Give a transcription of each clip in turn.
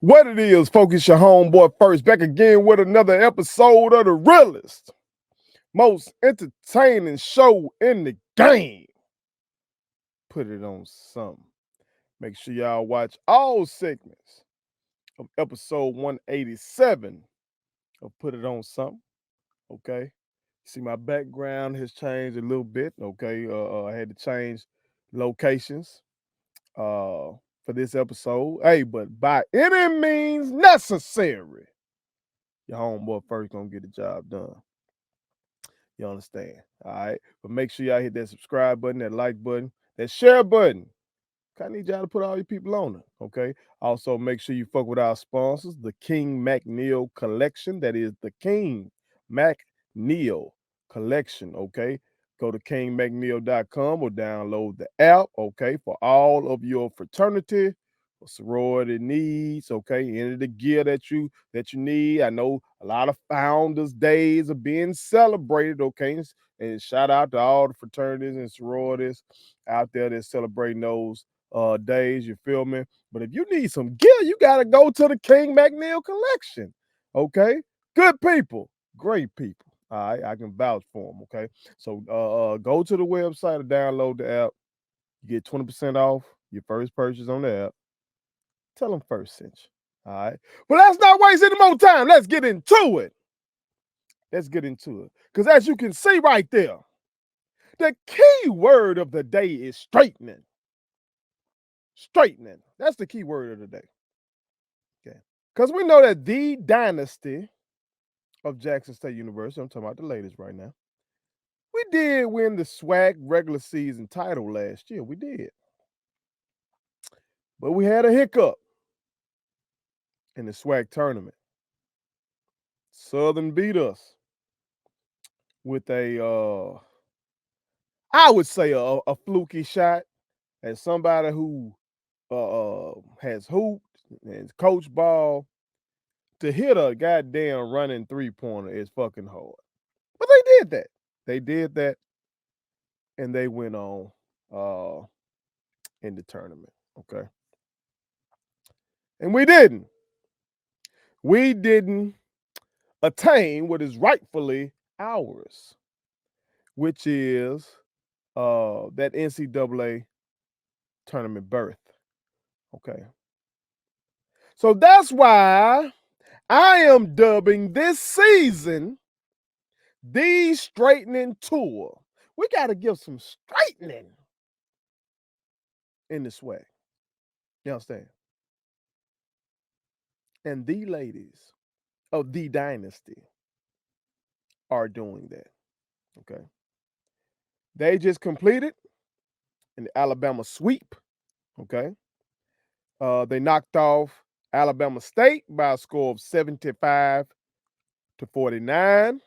What it is, focus your homeboy first. Back again with another episode of the realest, most entertaining show in the game. Put it on something. Make sure y'all watch all segments of episode 187 of Put It On Something. Okay. See, my background has changed a little bit. Okay. I had to change locations for this episode. Hey, but by any means necessary, your homeboy first gonna get the job done. You understand? All right. But make sure y'all hit that subscribe button, that like button, that share button. I need y'all to put all your people on it. Okay. Also, make sure you fuck with our sponsors, the King McNeil Collection. That is the King McNeil Collection. Okay. Go to kingmcneil.com or download the app. Okay. For all of your fraternity or sorority needs. Okay. Any of the gear that you need. I know a lot of founders' days are being celebrated. Okay. And shout out to all the fraternities and sororities out there that's celebrating those days, you feel me? But if you need some gear, you gotta go to the King McNeil Collection. Okay, good people, great people. All right, I can vouch for them. Okay, so go to the website or download the app. You get 20% off your first purchase on the app. Tell them first sent you. All right, but let's not waste any more time. Let's get into it. Because as you can see right there, the key word of the day is straightening. Straightening. That's the key word of the day. Okay. Because we know that the dynasty of Jackson State University, I'm talking about the latest right now, we did win the SWAC regular season title last year. We did. But we had a hiccup in the SWAC tournament. Southern beat us with I would say a fluky shot at somebody who has hooped and coach ball. To hit a goddamn running three-pointer is fucking hard. But they did that. They did that, and they went on in the tournament. Okay. And we didn't. We didn't attain what is rightfully ours, which is that NCAA tournament berth. Okay. So that's why I am dubbing this season the straightening tour. We got to give some straightening in this way. You understand? And the ladies of the dynasty are doing that. Okay. They just completed an Alabama sweep. Okay. They knocked off Alabama State by a score of 75-49.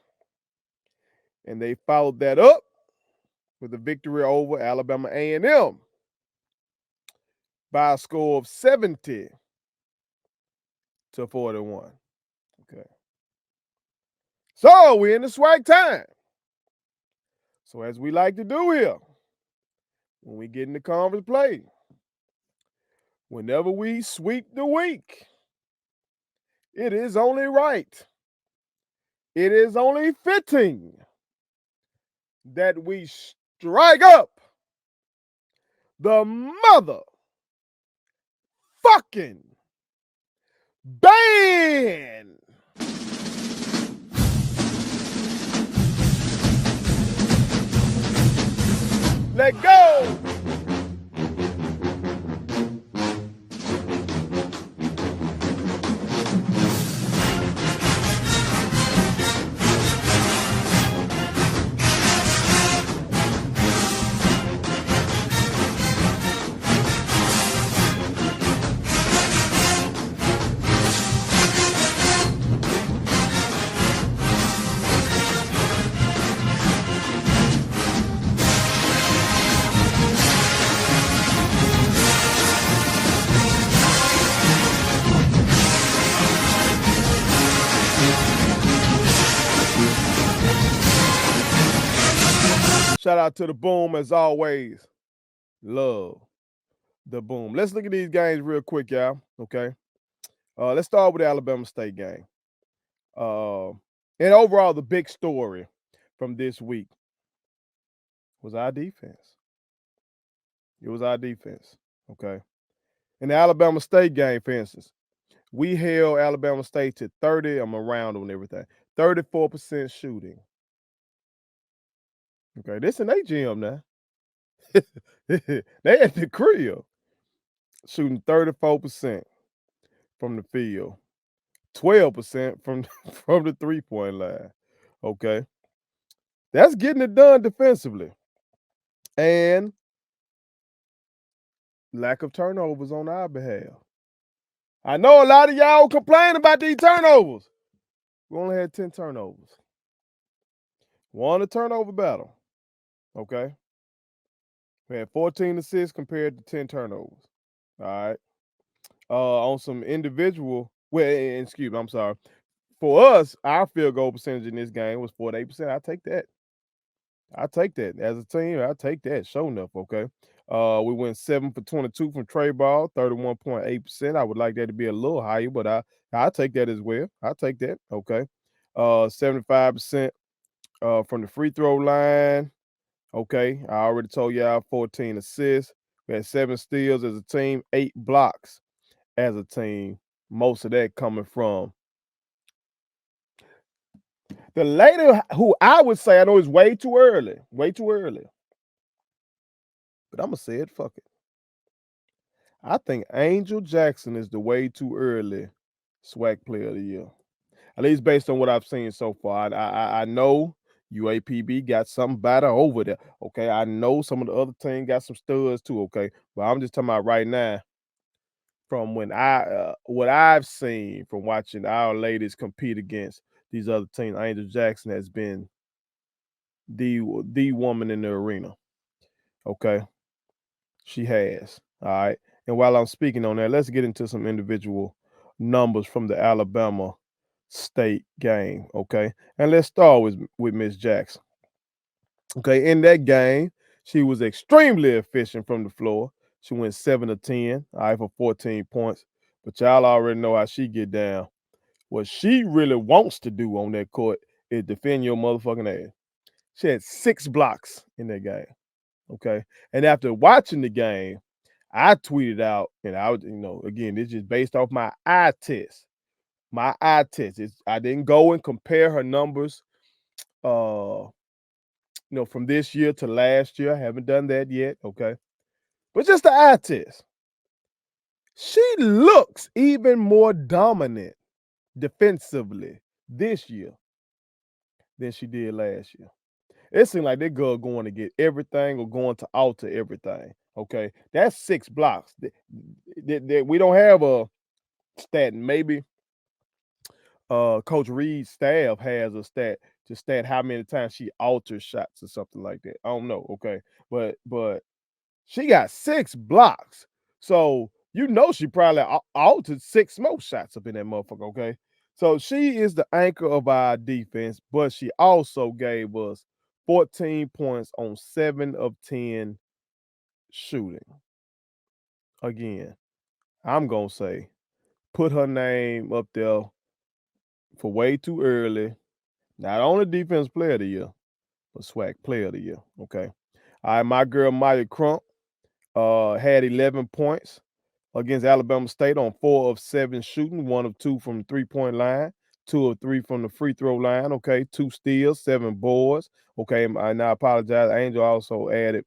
And they followed that up with a victory over Alabama A&M by a score of 70-41. Okay. So we're in the SWAC time. So as we like to do here, when we get into conference play, whenever we sweep the week, it is only right, it is only fitting that we strike up the motherfucking band. Let go. Shout out to the Boom as always. Love the Boom. Let's look at these games real quick, y'all. Okay. Let's start with the Alabama State game. And overall, the big story from this week was our defense. It was our defense. Okay. In the Alabama State game, for instance, we held Alabama State to 30. I'm around on everything. 34% shooting. Okay, this in their gym now. They at the crib shooting 34% from the field, 12% from from the 3-point line. Okay, that's getting it done defensively, and lack of turnovers on our behalf. I know a lot of y'all complain about these turnovers. We only had 10 turnovers. Won a turnover battle. Okay. We had 14 assists compared to 10 turnovers. All right. On some individual, well, excuse me, I'm sorry. For us, our field goal percentage in this game was 48%. I take that. I take that as a team. I take that. Show enough. Okay. We went 7 for 22 from Trey Ball, 31.8%. I would like that to be a little higher, but I take that as well. I take that. Okay. 75% from the free throw line. Okay. I already told y'all 14 assists. We had 7 steals as a team, 8 blocks as a team. Most of that coming from the lady who I would say, I know it's way too early, but I'm going to say it, fuck it. I think Angel Jackson is the way too early SWAC player of the year. At least based on what I've seen so far. I know UAPB got something better over there. Okay. I know some of the other teams got some studs too. Okay. But I'm just talking about right now from when what I've seen from watching our ladies compete against these other teams. Angel Jackson has been the woman in the arena. Okay. She has. All right. And while I'm speaking on that, let's get into some individual numbers from the Alabama State game. Okay. And let's start with Miss Jackson. Okay. In that game, she was extremely efficient from the floor. She went 7 of 10, all right, for 14 points. But y'all already know how she get down. What she really wants to do on that court is defend your motherfucking ass. She had 6 blocks in that game. Okay. And after watching the game, I tweeted out, and I was, again, this is based off my eye test. My eye test. I didn't go and compare her numbers, from this year to last year. I haven't done that yet. Okay. But just the eye test. She looks even more dominant defensively this year than she did last year. It seemed like that girl going to get everything or going to alter everything. Okay. That's 6 blocks. We don't have a stat. Maybe Coach Reed's staff has a stat to stat how many times she alters shots or something like that. I don't know. Okay. But she got 6 blocks. So she probably altered 6 more shots up in that motherfucker. Okay. So she is the anchor of our defense, but she also gave us 14 points on 7 of 10 shooting. Again, I'm going to say put her name up there for way too early. Not only defense player of the year, but SWAC player of the year. Okay. All right, my girl Maya Crump had 11 points against Alabama State on 4 of 7 shooting, 1 of 2 from the 3-point line, 2 of 3 from the free throw line. Okay, 2 steals, 7 boards. Okay, and I apologize. Angel also added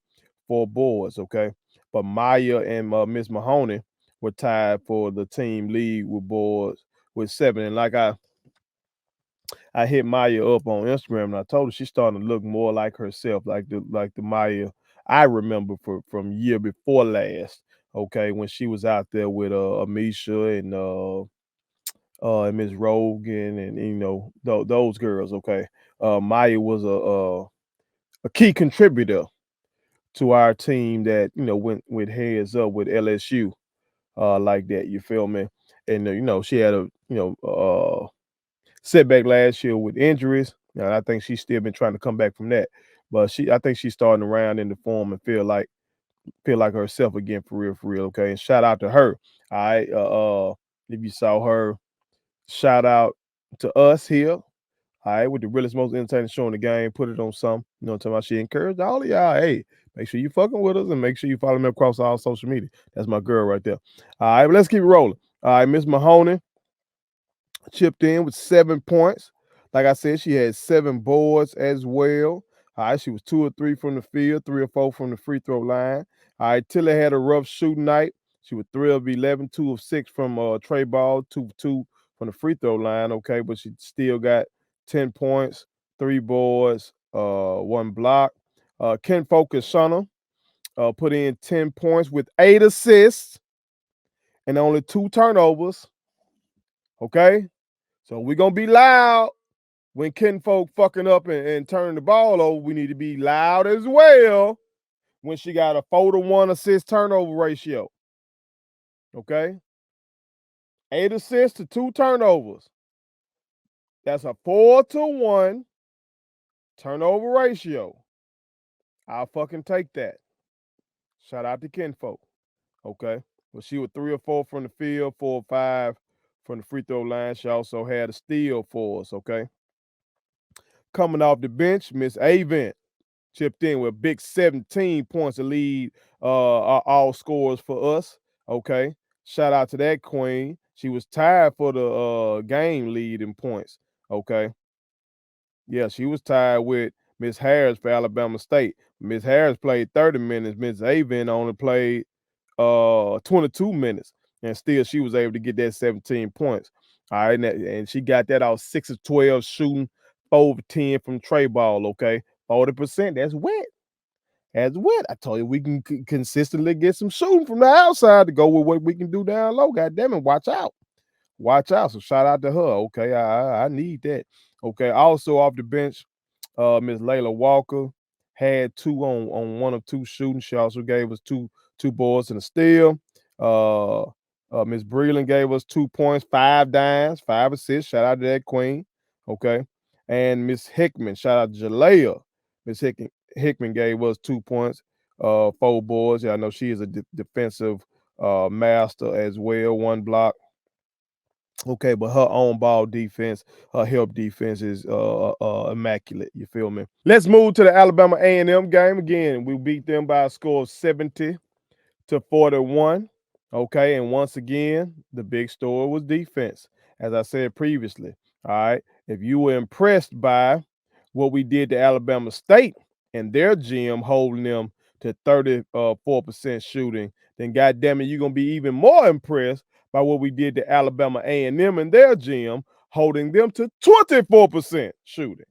4 boards. Okay, but Maya and Miss Mahoney were tied for the team lead with boards with 7. And like I hit Maya up on Instagram and I told her she's starting to look more like herself, like the Maya I remember from year before last. Okay, when she was out there with Amisha and Miss Rogan and those girls. Okay, Maya was a key contributor to our team that went with heads up with LSU like that. You feel me? And she had a setback last year with injuries. And I think she's still been trying to come back from that. But I think she's starting around in the form and feel like herself again for real. Okay. And shout out to her. All right. If you saw her, shout out to us here. All right, with the realest, most entertaining show in the game. Put it on some. You know what I'm talking about? She encouraged all of y'all. Hey, make sure you fucking with us and make sure you follow me across all social media. That's my girl right there. All right, but let's keep it rolling. All right, Miss Mahoney chipped in with 7 points. Like I said, she had 7 boards as well. All right, she was 2 or 3 from the field, 3 or 4 from the free throw line. All right, Tilly had a rough shooting night. She was 3 of 11, 2 of 6 from tray ball, 2 of 2 from the free throw line. Okay, but she still got 10 points, 3 boards, 1 block. Ken Focus Shunner put in 10 points with 8 assists and only 2 turnovers. Okay, so we're gonna be loud when Kinfolk fucking up and turning the ball over. We need to be loud as well when she got a 4-to-1 assist turnover ratio. Okay, 8 assists to 2 turnovers. That's a 4-to-1 turnover ratio. I'll fucking take that. Shout out to Kinfolk. Okay, well, she was 3 or 4 from the field, 4 or 5 from the free throw line. She also had a steal for us. Okay, coming off the bench, Miss Avent chipped in with a big 17 points to lead all scores for us. Okay, shout out to that queen. She was tied for the game lead in points. Okay, yeah, she was tied with Miss Harris for Alabama State. Miss Harris played 30 minutes. Miss Avent only played 22 minutes, and still she was able to get that 17 points. All right, and she got that out 6 of 12 shooting, 4 of 10 from tray ball. Okay, 40%. That's wet. That's wet. I told you we can consistently get some shooting from the outside to go with what we can do down low. God damn it, watch out. Watch out. So shout out to her. Okay, I need that. Okay, also off the bench, Miss Layla Walker had 2 on 1 of 2 shooting. She also gave us two boards and a steal. Miss Breland gave us 2 points, 5 dimes, 5 assists. Shout out to that queen. Okay, and Miss Hickman, shout out to Jalea. Miss Hickman gave us 2 points, 4 boards. Yeah, I know she is a defensive master as well. 1 block. Okay, but her own ball defense, her help defense is immaculate. You feel me? Let's move to the Alabama A&M game again. We beat them by a score of 70-41. Okay, and once again, the big story was defense. As I said previously, all right, if you were impressed by what we did to Alabama State and their gym holding them to 34% shooting, then goddamn it, you're gonna be even more impressed by what we did to Alabama A&M and their gym holding them to 24% shooting.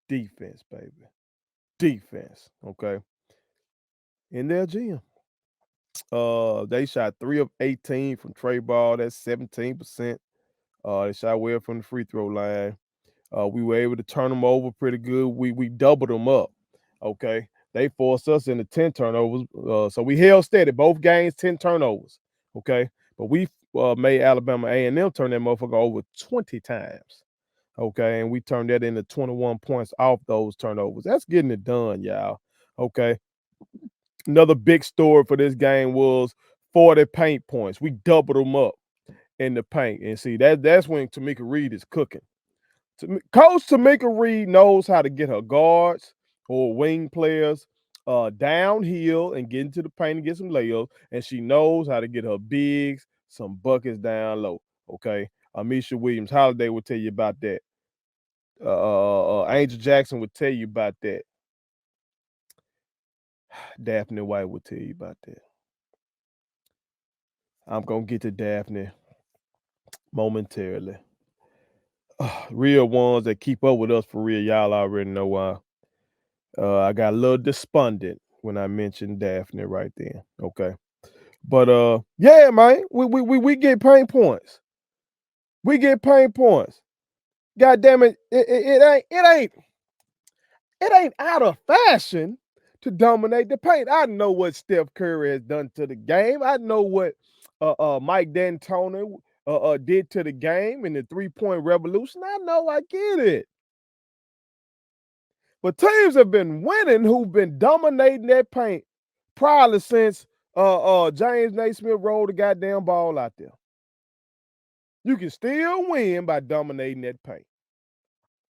Defense, baby. Defense. Okay. In their gym. They shot 3 of 18 from tray ball. That's 17%. They shot well from the free throw line. We were able to turn them over pretty good. We doubled them up. Okay. They forced us into 10 turnovers. So we held steady. Both games, 10 turnovers. Okay. But we made Alabama A&M turn that motherfucker over 20 times. Okay. And we turned that into 21 points off those turnovers. That's getting it done, y'all. Okay. Another big story for this game was 40 paint points. We doubled them up in the paint. And see, that's when Tamika Reed is cooking. Coach Tamika Reed knows how to get her guards or wing players downhill and get into the paint and get some layups. And she knows how to get her bigs some buckets down low. Okay. Amisha Williams Holiday will tell you about that. Angel Jackson would tell you about that. Daphne White will tell you about that. I'm going to get to Daphne momentarily. Real ones that keep up with us for real, y'all already know why. I got a little despondent when I mentioned Daphne right then. Okay. But yeah, man, we get pain points. We get pain points. God damn it, it ain't out of fashion to dominate the paint. I know what Steph Curry has done to the game. I know what Mike D'Antoni did to the game in the 3-point revolution. I know, I get it. But teams have been winning who've been dominating that paint probably since James Naismith rolled the goddamn ball out there. You can still win by dominating that paint.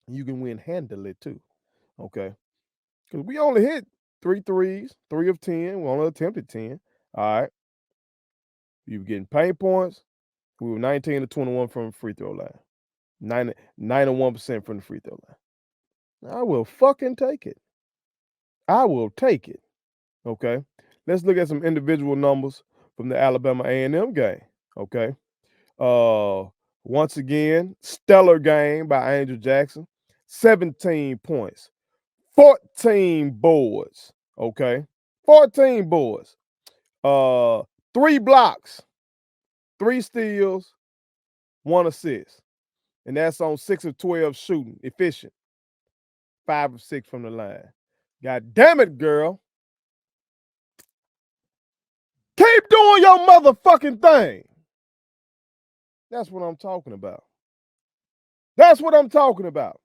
You can win handily too. Okay. Because we only hit 3 threes, 3 of 10. We only attempted 10. All right. You were getting paint points. We were 19 to 21 from the free throw line. 91% from the free throw line. I will fucking take it. I will take it. Okay. Let's look at some individual numbers from the Alabama A&M game. Okay. Once again, stellar game by Angel Jackson. 17 points, 14 boards. Okay. 14 boards. 3 blocks, 3 steals, 1 assist. And that's on 6 of 12 shooting. Efficient. 5 of 6 from the line. God damn it, girl. Keep doing your motherfucking thing. That's what I'm talking about. That's what I'm talking about.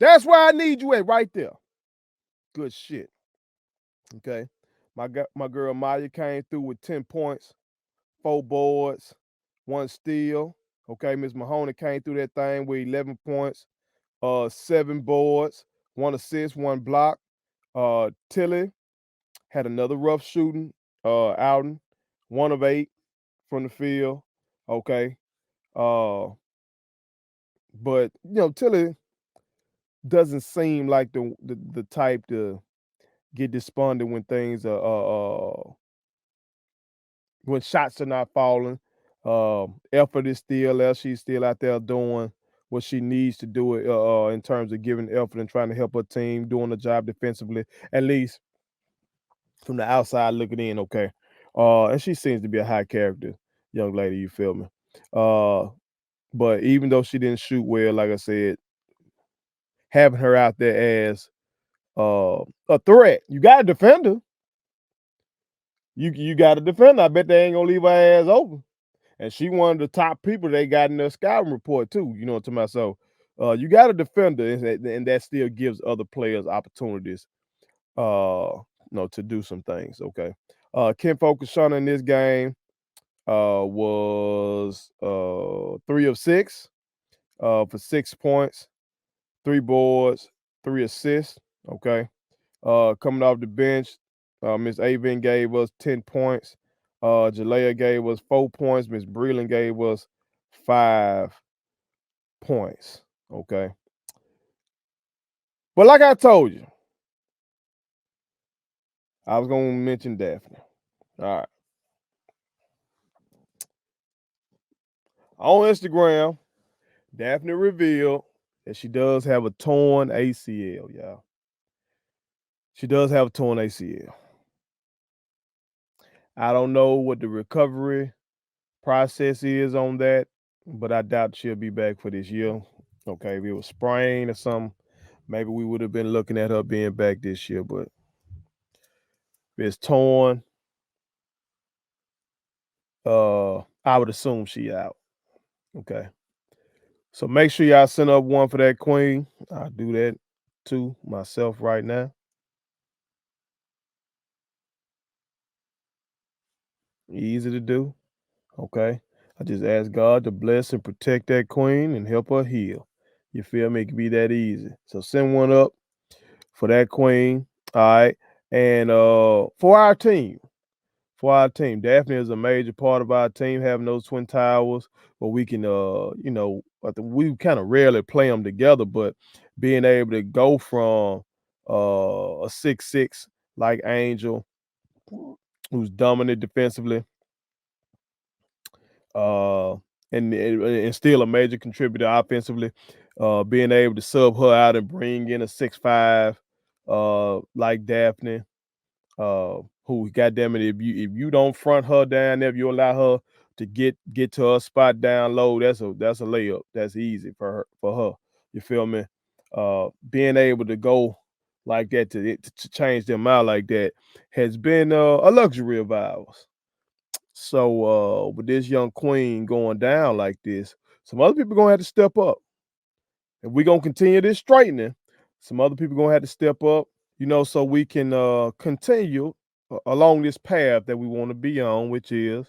That's where I need you at, right there. Good shit. Okay. My girl Maya came through with 10 points, 4 boards, 1 steal. Okay. Miss Mahoney came through that thing with 11 points, 7 boards, 1 assist, 1 block. Tilly had another rough shooting outing, 1 of 8 from the field. Okay. But Tilly doesn't seem like the type to get despondent when things are when shots are not falling. Effort is still there. She's still out there doing what she needs to do in terms of giving effort and trying to help her team, doing the job defensively, at least from the outside looking in. Okay. And she seems to be a high character young lady, you feel me? But even though she didn't shoot well, like I said, having her out there as a threat, you got to defend her. You got to defend her. I bet they ain't gonna leave her ass open. And she one of the top people they got in their scouting report too. You know what I'm talking about? So you got to defend her, and that still gives other players opportunities, to do some things. Okay. Ken Focusana in this game was 3 of 6 for 6 points, 3 boards, 3 assists. Okay. Coming off the bench, Miss Avin gave us 10 points. Jalea gave us 4 points. Miss Breland gave us 5 points. Okay. But like I told you, I was going to mention Daphne. All right. On Instagram, Daphne revealed that she does have a torn ACL, y'all. She does have a torn ACL. I don't know what the recovery process is on that, but I doubt she'll be back for this year. Okay, if it was sprain or something, maybe we would have been looking at her being back this year, but if it's torn, I would assume she out. Okay. So make sure y'all send up one for that queen. I'll do that too myself right now. Easy to do. Okay. I just ask God to bless and protect that queen and help her heal. You feel me? It can be that easy. So send one up for that queen. All right. And for our team. Daphne is a major part of our team, having those twin towers where we can, we kind of rarely play them together, but being able to go from a 6'6" like Angel, who's dominant defensively, and still a major contributor offensively, being able to sub her out and bring in a 6'5" like Daphne. Who, goddamn it, if you don't front her down there, if you allow her to get to her spot down low, that's a layup. That's easy for her. You feel me? Being able to go like that to change them out like that has been a luxury of ours. So with this young queen going down like this, some other people gonna have to step up. If we're gonna continue this straightening, some other people gonna have to step up, so we can continue along this path that we want to be on, which is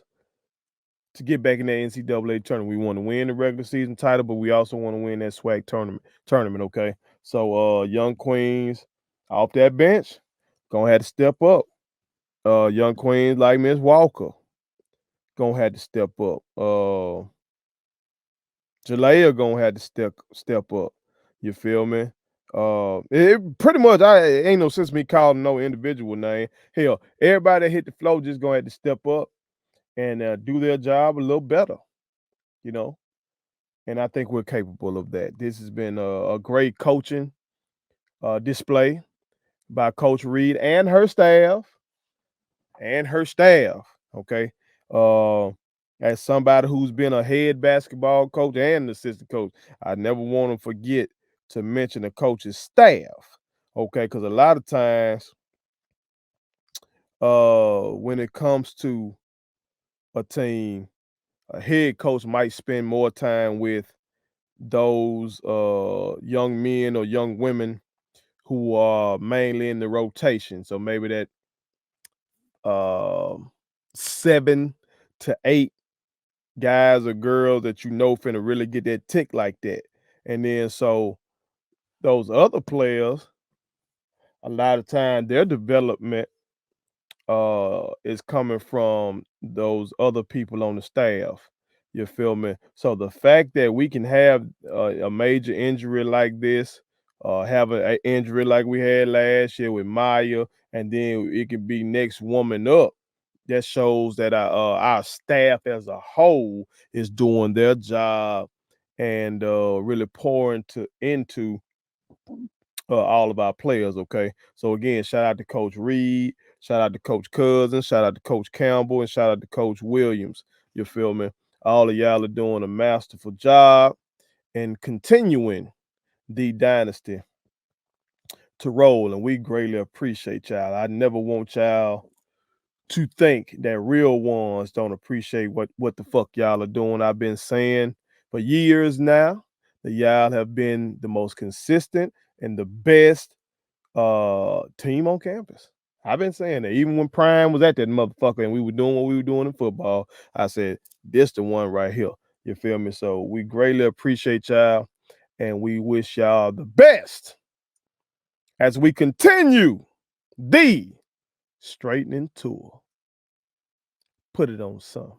to get back in that NCAA tournament. We want to win the regular season title, but we also want to win that SWAC tournament. Okay, so young queens off that bench gonna have to step up. Young queens like Miss Walker gonna have to step up. Jalea gonna have to step up. You feel me? It pretty much I ain't no sense me calling no individual name. Hell, everybody that hit the floor just gonna have to step up and do their job a little better, you know. And I think we're capable of that. This has been a great coaching display by Coach Reed and her staff. Okay. Uh, as somebody who's been a head basketball coach and an assistant coach, I never want to forget to mention the coach's staff. Okay, because a lot of times, when it comes to a team, a head coach might spend more time with those young men or young women who are mainly in the rotation. So maybe that 7 to 8 guys or girls that you know finna really get that tick like that. And then so those other players, a lot of time their development is coming from those other people on the staff. You feel me? So the fact that we can have a major injury like this, have a injury like we had last year with Maya, and then it could be next woman up. That shows that our staff as a whole is doing their job and really pouring into all of our players. Okay, so again, shout out to Coach Reed, shout out to Coach Cousins, shout out to Coach Campbell, and shout out to Coach Williams. You feel me? All of y'all are doing a masterful job and continuing the dynasty to roll, and we greatly appreciate y'all. I never want y'all to think that real ones don't appreciate what the fuck y'all are doing. I've been saying for years now that y'all have been the most consistent and the best team on campus. I've been saying that even when Prime was at that motherfucker and we were doing what we were doing in football, I said, this the one right here. You feel me? So we greatly appreciate y'all and we wish y'all the best as we continue the straightening tour. Put it on some.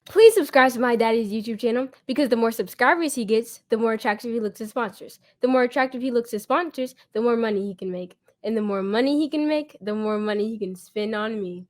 Please subscribe to my daddy's YouTube channel because the more subscribers he gets, the more attractive he looks to sponsors. The more attractive he looks to sponsors, the more money he can make. And the more money he can make, the more money he can spend on me.